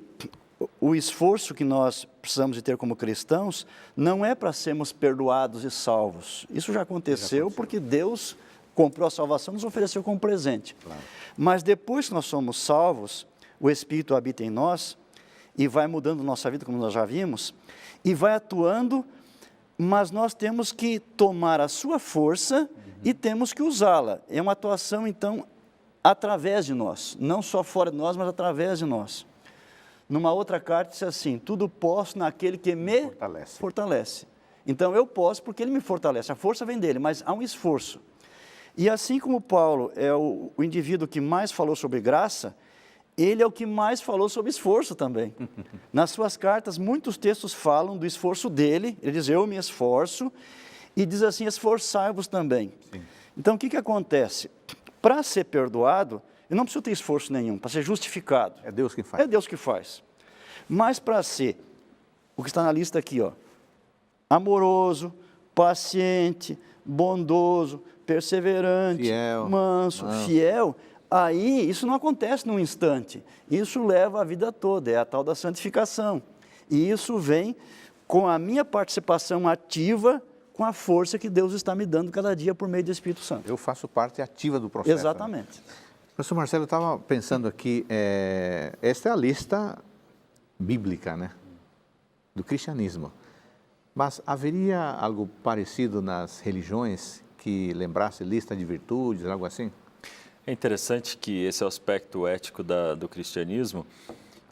o esforço que nós precisamos de ter como cristãos não é para sermos perdoados e salvos. Isso já aconteceu porque Deus comprou a salvação e nos ofereceu como presente. Claro. Mas depois que nós somos salvos, o Espírito habita em nós e vai mudando nossa vida, como nós já vimos, e vai atuando, mas nós temos que tomar a sua força e temos que usá-la. É uma atuação, então, através de nós, não só fora de nós, mas através de nós. Numa outra carta diz assim, tudo posso naquele que me fortalece. Então, eu posso porque ele me fortalece, a força vem dele, mas há um esforço. E assim como Paulo é o indivíduo que mais falou sobre graça, ele é o que mais falou sobre esforço também. Nas suas cartas, muitos textos falam do esforço dele, ele diz, eu me esforço, e diz assim, esforçai-vos também. Sim. Então, o que acontece? Para ser perdoado, eu não preciso ter esforço nenhum, para ser justificado. É Deus quem faz. É Deus que faz. Mas para ser, o que está na lista aqui, ó, amoroso, paciente, bondoso, perseverante, Fiel, manso, fiel, aí isso não acontece num instante. Isso leva a vida toda, é a tal da santificação. E isso vem com a minha participação ativa, com a força que Deus está me dando cada dia por meio do Espírito Santo. Eu faço parte ativa do processo. Exatamente. Né? Professor Marcelo, eu estava pensando aqui, esta é a lista bíblica, né, do cristianismo. Mas haveria algo parecido nas religiões que lembrasse lista de virtudes, algo assim? É interessante que esse é o aspecto ético do cristianismo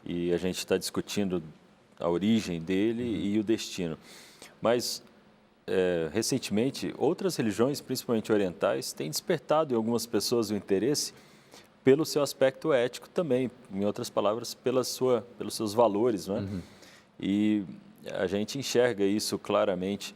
e a gente está discutindo a origem dele e o destino. Mas, recentemente, outras religiões, principalmente orientais, têm despertado em algumas pessoas o interesse pelo seu aspecto ético também, em outras palavras, pelos seus valores, não é? E a gente enxerga isso claramente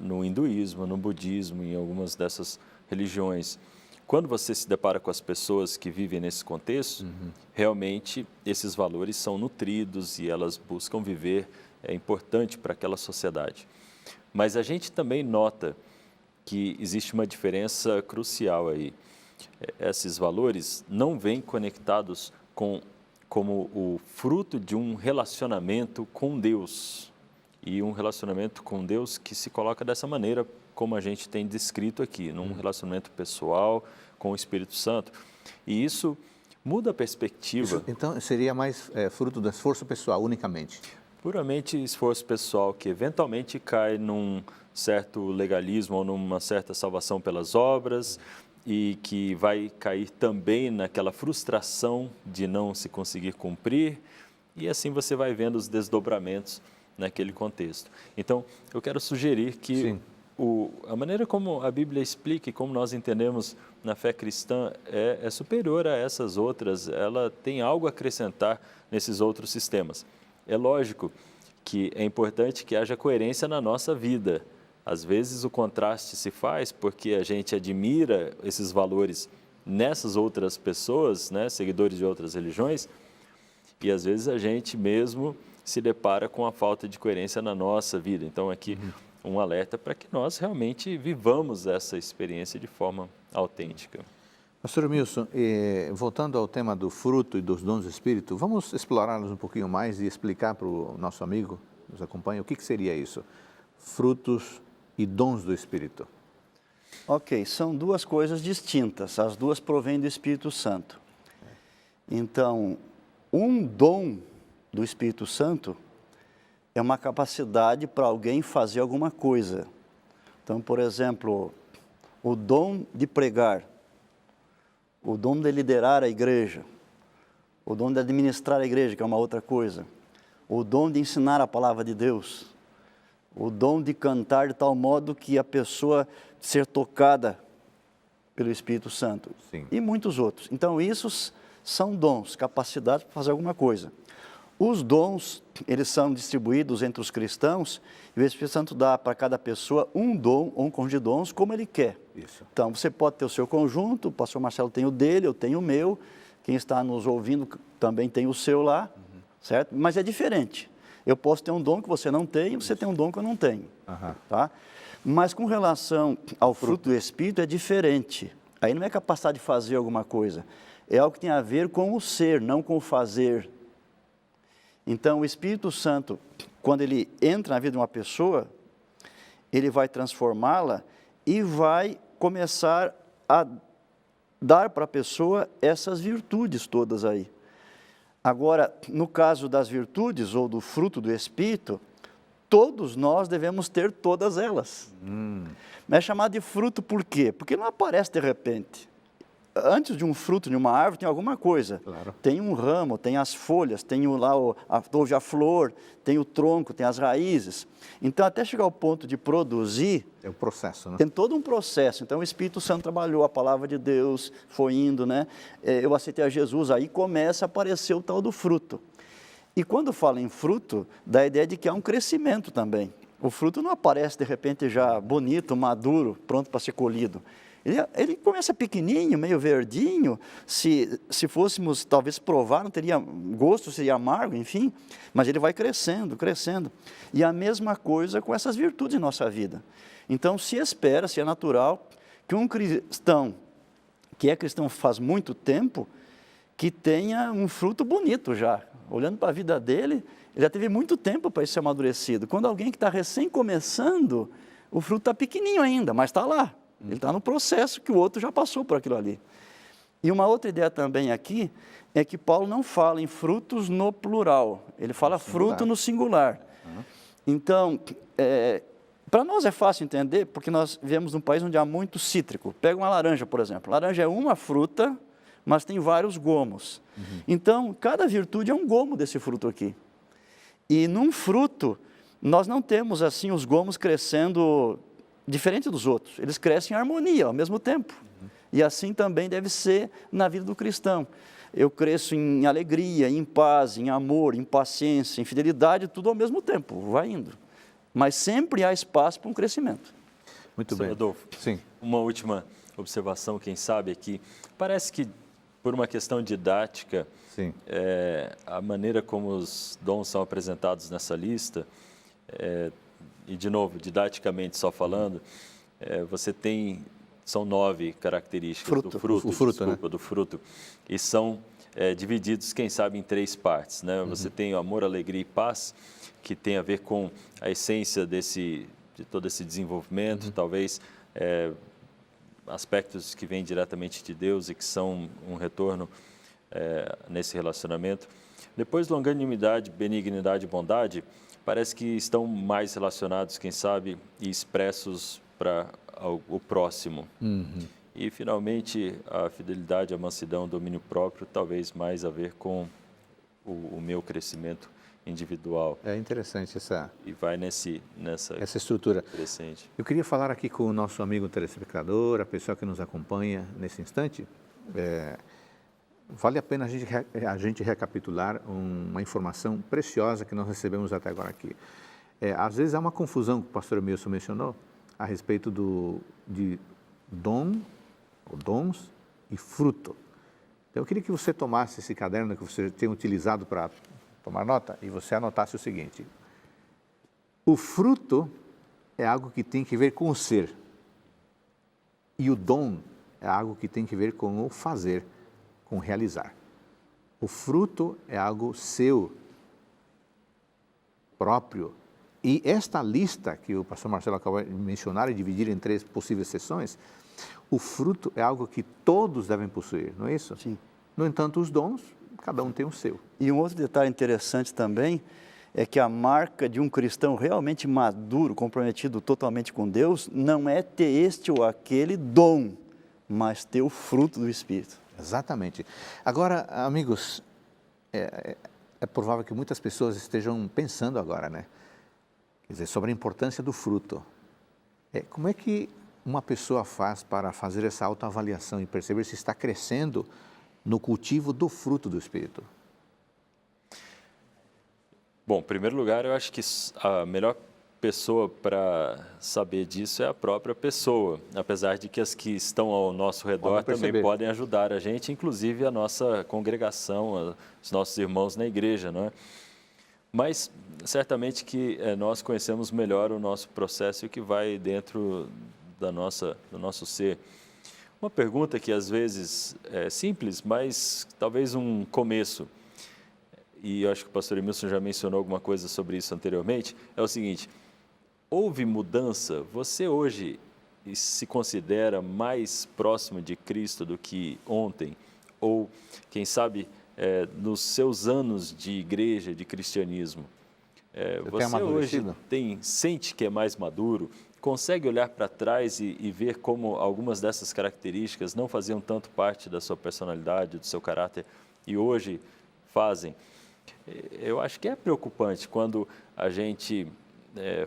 no hinduísmo, no budismo, em algumas dessas religiões. Quando você se depara com as pessoas que vivem nesse contexto, realmente esses valores são nutridos e elas buscam viver, é importante para aquela sociedade. Mas a gente também nota que existe uma diferença crucial aí. Esses valores não vêm conectados como o fruto de um relacionamento com Deus. E um relacionamento com Deus que se coloca dessa maneira, como a gente tem descrito aqui, num relacionamento pessoal com o Espírito Santo. E isso muda a perspectiva. Isso, então, seria mais fruto do esforço pessoal, unicamente? Puramente esforço pessoal, que eventualmente cai num certo legalismo ou numa certa salvação pelas obras e que vai cair também naquela frustração de não se conseguir cumprir. E assim você vai vendo os desdobramentos naquele contexto. Então, eu quero sugerir que a maneira como a Bíblia explica e como nós entendemos na fé cristã é superior a essas outras, ela tem algo a acrescentar nesses outros sistemas. É lógico que é importante que haja coerência na nossa vida. Às vezes o contraste se faz porque a gente admira esses valores nessas outras pessoas, né, seguidores de outras religiões, e às vezes a gente mesmo se depara com a falta de coerência na nossa vida. Então, aqui um alerta para que nós realmente vivamos essa experiência de forma autêntica. Pastor Milson, voltando ao tema do fruto e dos dons do Espírito, vamos explorá-los um pouquinho mais e explicar para o nosso amigo que nos acompanha o que seria isso? Frutos e dons do Espírito. Ok, são duas coisas distintas, as duas provêm do Espírito Santo. Então, um dom do Espírito Santo é uma capacidade para alguém fazer alguma coisa. Então, por exemplo, o dom de pregar, o dom de liderar a igreja, o dom de administrar a igreja, que é uma outra coisa, o dom de ensinar a palavra de Deus, o dom de cantar de tal modo que a pessoa ser tocada pelo Espírito Santo. Sim. E muitos outros. Então, isso são dons, capacidades para fazer alguma coisa. Os dons, eles são distribuídos entre os cristãos, e o Espírito Santo dá para cada pessoa um dom ou um conjunto de dons como ele quer. Isso. Então, você pode ter o seu conjunto, o pastor Marcelo tem o dele, eu tenho o meu, quem está nos ouvindo também tem o seu lá, certo? Mas é diferente. Eu posso ter um dom que você não tem, e você tem um dom que eu não tenho. Tá? Mas com relação ao fruto do Espírito é diferente. Aí não é capacidade de fazer alguma coisa, é algo que tem a ver com o ser, não com o fazer. Então, o Espírito Santo, quando ele entra na vida de uma pessoa, ele vai transformá-la e vai começar a dar para a pessoa essas virtudes todas aí. Agora, no caso das virtudes ou do fruto do Espírito, todos nós devemos ter todas elas. Mas é chamado de fruto por quê? Porque não aparece de repente. Antes de um fruto de uma árvore tem alguma coisa. Claro. Tem um ramo, tem as folhas, tem lá a flor, tem o tronco, tem as raízes. Então, até chegar ao ponto de produzir... É o processo, né? Tem todo um processo. Então, o Espírito Santo trabalhou, a palavra de Deus foi indo, né? Eu aceitei a Jesus, aí começa a aparecer o tal do fruto. E quando fala em fruto, dá a ideia de que há um crescimento também. O fruto não aparece, de repente, já bonito, maduro, pronto para ser colhido. Ele começa pequenininho, meio verdinho, se fôssemos talvez provar, não teria gosto, seria amargo, enfim, mas ele vai crescendo, crescendo. E a mesma coisa com essas virtudes em nossa vida. Então, se espera, se é natural, que um cristão, que é cristão faz muito tempo, que tenha um fruto bonito já. Olhando para a vida dele, ele já teve muito tempo para isso ser amadurecido. Quando alguém que está recém começando, o fruto está pequenininho ainda, mas está lá. Ele está no processo que o outro já passou por aquilo ali. E uma outra ideia também aqui é que Paulo não fala em frutos no plural, ele fala fruto no singular. Então, para nós é fácil entender, porque nós vivemos num país onde há muito cítrico. Pega uma laranja, por exemplo. Laranja é uma fruta, mas tem vários gomos. Então, cada virtude é um gomo desse fruto aqui. E num fruto, nós não temos assim os gomos crescendo diferente dos outros, eles crescem em harmonia ao mesmo tempo. E assim também deve ser na vida do cristão. eu cresço em alegria, em paz, em amor, em paciência, em fidelidade, tudo ao mesmo tempo, vai indo. Mas sempre há espaço para um crescimento. Muito Sr. bem. Adolfo, Sim. uma última observação, quem sabe aqui. Parece que, por uma questão didática, Sim. a maneira como os dons são apresentados nessa lista, e de novo, didaticamente só falando, você tem, são 9 características do fruto, do fruto, e são divididos, quem sabe, em 3 partes, né? Você tem o amor, alegria e paz, que tem a ver com a essência de todo esse desenvolvimento, talvez aspectos que vêm diretamente de Deus e que são um retorno nesse relacionamento. Depois, longanimidade, benignidade e bondade, parece que estão mais relacionados, quem sabe, e expressos para o próximo. E, finalmente, a fidelidade, a mansidão, o domínio próprio, talvez mais a ver com o meu crescimento individual. É interessante essa... E vai nessa estrutura. crescente. Eu queria falar aqui com o nosso amigo telespectador, a pessoa que nos acompanha nesse instante. Vale a pena a gente recapitular uma informação preciosa que nós recebemos até agora aqui. Às vezes há uma confusão que o pastor Milson mencionou a respeito de dom, ou dons e fruto. Então, eu queria que você tomasse esse caderno que você tem utilizado para tomar nota e você anotasse o seguinte: o fruto é algo que tem que ver com o ser e o dom é algo que tem que ver com o fazer, com realizar. O fruto é algo seu, próprio. E esta lista que o pastor Marcelo acabou de mencionar e dividir em 3 possíveis seções, o fruto é algo que todos devem possuir, não é isso? Sim. No entanto, os dons, cada um tem o seu. E um outro detalhe interessante também é que a marca de um cristão realmente maduro, comprometido totalmente com Deus, não é ter este ou aquele dom, mas ter o fruto do Espírito. Exatamente. Agora, amigos, é provável que muitas pessoas estejam pensando agora, né? Quer dizer, sobre a importância do fruto. Como é que uma pessoa faz para fazer essa autoavaliação e perceber se está crescendo no cultivo do fruto do Espírito? Bom, em primeiro lugar, eu acho que a melhor pessoa para saber disso é a própria pessoa, apesar de que as que estão ao nosso redor também podem ajudar a gente, inclusive a nossa congregação, os nossos irmãos na igreja, não é? Mas, certamente que nós conhecemos melhor o nosso processo e o que vai dentro do nosso ser. Uma pergunta que, às vezes, é simples, mas talvez um começo, e eu acho que o pastor Emilson já mencionou alguma coisa sobre isso anteriormente, é o seguinte: houve mudança? Você hoje se considera mais próximo de Cristo do que ontem? Ou, quem sabe, nos seus anos de igreja, de cristianismo, você hoje sente que é mais maduro? Consegue olhar para trás e ver como algumas dessas características não faziam tanto parte da sua personalidade, do seu caráter, e hoje fazem? Eu acho que é preocupante quando a gente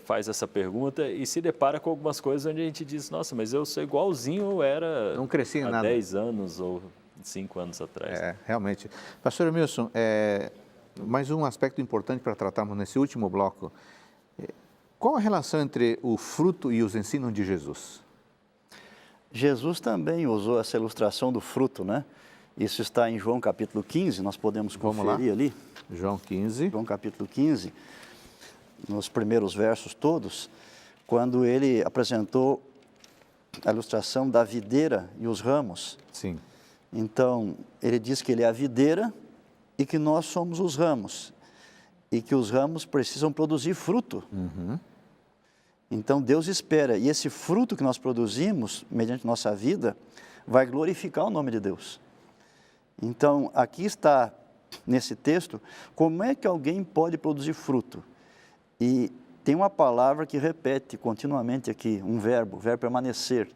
faz essa pergunta e se depara com algumas coisas onde a gente diz: nossa, mas eu sou igualzinho eu era não cresci em há nada. 10 anos ou 5 anos atrás. Realmente. Pastor Emilson, mais um aspecto importante para tratarmos nesse último bloco. Qual a relação entre o fruto e os ensinos de Jesus? Jesus também usou essa ilustração do fruto, né? Isso está em João capítulo 15, nós podemos conferir ali. João 15. João capítulo 15, nos primeiros versos todos, quando ele apresentou a ilustração da videira e os ramos. Sim. Então, ele diz que ele é a videira e que nós somos os ramos. E que os ramos precisam produzir fruto. Então, Deus espera. E esse fruto que nós produzimos, mediante nossa vida, vai glorificar o nome de Deus. Então, aqui está, nesse texto, como é que alguém pode produzir fruto. E tem uma palavra que repete continuamente aqui, um verbo, o verbo permanecer.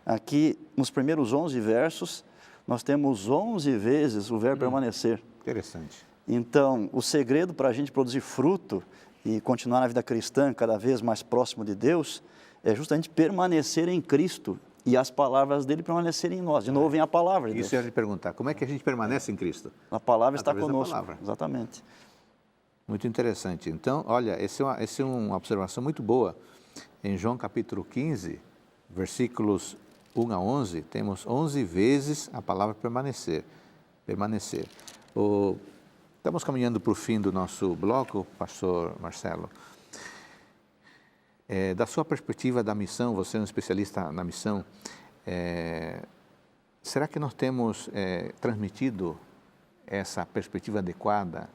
Aqui, nos primeiros 11 versos, nós temos 11 vezes o verbo permanecer. Interessante. Então, o segredo para a gente produzir fruto e continuar na vida cristã cada vez mais próximo de Deus é justamente permanecer em Cristo e as palavras dele permanecerem em nós. De novo vem a palavra de Deus. Isso eu ia lhe perguntar, como é que a gente permanece em Cristo? A palavra está Através da conosco. palavra. Exatamente. Muito interessante. Então, olha, essa é uma observação muito boa. Em João capítulo 15, versículos 1 a 11, temos 11 vezes a palavra permanecer. Permanecer. Estamos caminhando para o fim do nosso bloco, pastor Marcelo. Da sua perspectiva da missão, você é um especialista na missão, será que nós temos transmitido essa perspectiva adequada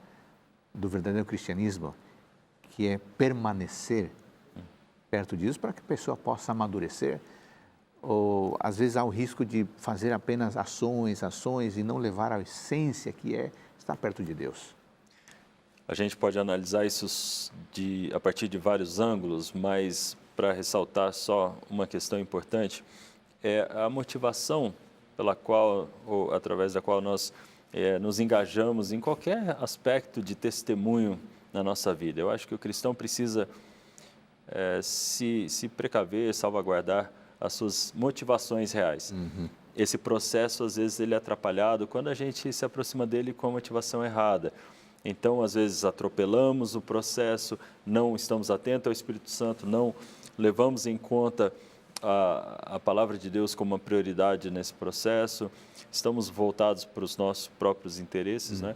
do verdadeiro cristianismo, que é permanecer perto de Deus para que a pessoa possa amadurecer? Ou às vezes há o risco de fazer apenas ações e não levar a essência que é estar perto de Deus? A gente pode analisar isso a partir de vários ângulos, mas para ressaltar só uma questão importante, é a motivação pela qual, ou através da qual nós nos engajamos em qualquer aspecto de testemunho na nossa vida. Eu acho que o cristão precisa se precaver, salvaguardar as suas motivações reais. Uhum. Esse processo, às vezes, ele é atrapalhado quando a gente se aproxima dele com a motivação errada. Então, às vezes, atropelamos o processo, não estamos atentos ao Espírito Santo, não levamos em conta a palavra de Deus como uma prioridade nesse processo, estamos voltados para os nossos próprios interesses, né?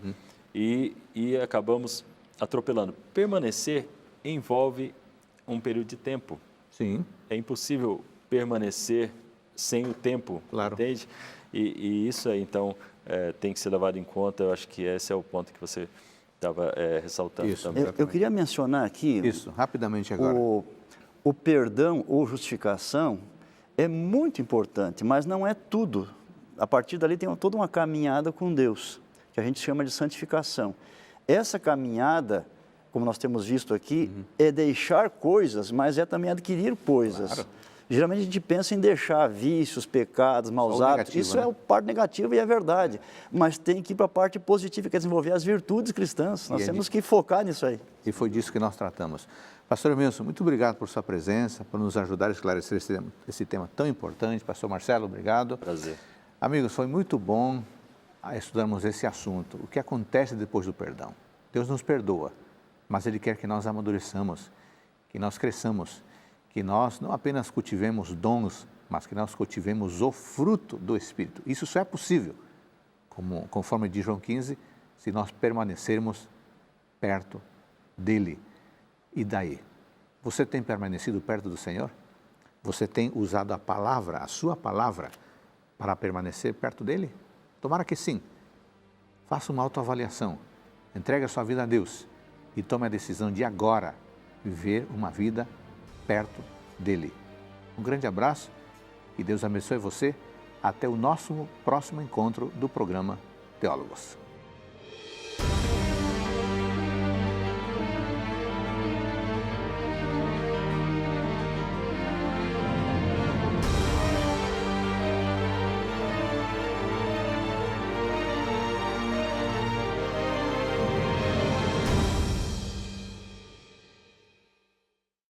E acabamos atropelando. Permanecer envolve um período de tempo. Sim. É impossível permanecer sem o tempo, Claro. Entende? E isso aí, então, tem que ser levado em conta. Eu acho que esse é o ponto que você estava ressaltando Isso. também. Eu queria mencionar aqui... Isso, rapidamente agora. O perdão ou justificação é muito importante, mas não é tudo. A partir dali tem toda uma caminhada com Deus, que a gente chama de santificação. Essa caminhada, como nós temos visto aqui, é deixar coisas, mas é também adquirir coisas. Claro. Geralmente a gente pensa em deixar vícios, pecados, maus hábitos. negativo, Isso né? é a parte negativa e é verdade. Mas tem que ir para a parte positiva, que é desenvolver as virtudes cristãs. Nós temos que focar nisso aí. E foi disso que nós tratamos. Pastor Milson, muito obrigado por sua presença, por nos ajudar a esclarecer esse tema tão importante. Pastor Marcelo, obrigado. Prazer. Amigos, foi muito bom estudarmos esse assunto. O que acontece depois do perdão? Deus nos perdoa, mas Ele quer que nós amadureçamos, que nós cresçamos, que nós não apenas cultivemos dons, mas que nós cultivemos o fruto do Espírito. Isso só é possível, conforme diz João 15, se nós permanecermos perto dEle. E daí? Você tem permanecido perto do Senhor? Você tem usado a palavra, a sua palavra, para permanecer perto dEle? Tomara que sim. Faça uma autoavaliação. Entregue a sua vida a Deus e tome a decisão de agora viver uma vida perto dEle. Um grande abraço e Deus abençoe você. Até o nosso próximo encontro do programa Teólogos.